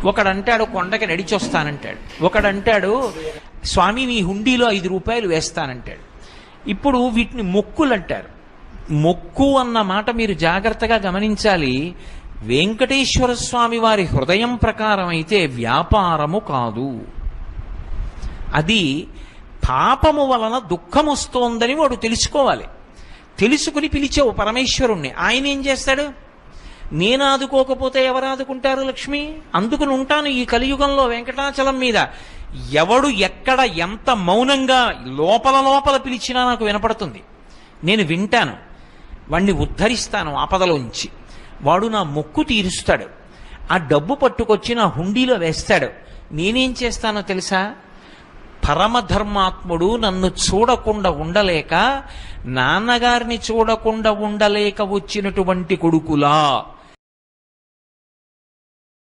ఒకడంటాడు కొండకి నడిచొస్తానంటాడు, ఒకడంటాడు స్వామి మీ హుండీలో 5 రూపాయలు వేస్తానంటాడు. ఇప్పుడు వీటిని మొక్కులు అంటారు. మొక్కు అన్న మాట మీరు జాగ్రత్తగా గమనించాలి. వెంకటేశ్వర స్వామి వారి హృదయం ప్రకారం అయితే వ్యాపారము కాదు. అది పాపము వలన దుఃఖం వస్తోందని వాడు తెలుసుకోవాలి. తెలుసుకుని పిలిచావు పరమేశ్వరుణ్ణి, ఆయన ఏం చేస్తాడు? నేను ఆదుకోకపోతే ఎవరు ఆదుకుంటారు లక్ష్మి? అందుకుని ఉంటాను ఈ కలియుగంలో వెంకటాచలం మీద. ఎవడు ఎక్కడ ఎంత మౌనంగా లోపల లోపల పిలిచినా నాకు వినపడుతుంది. నేను వింటాను, వాణ్ణి ఉద్ధరిస్తాను ఆపదలోంచి. వాడు నా మొక్కు తీరుస్తాడు. ఆ డబ్బు పట్టుకొచ్చి నా హుండీలో వేస్తాడు. నేనేం చేస్తానో తెలుసా? పరమధర్మాత్ముడు నన్ను చూడకుండా ఉండలేక, నాన్నగారిని చూడకుండా ఉండలేక వచ్చినటువంటి కొడుకులా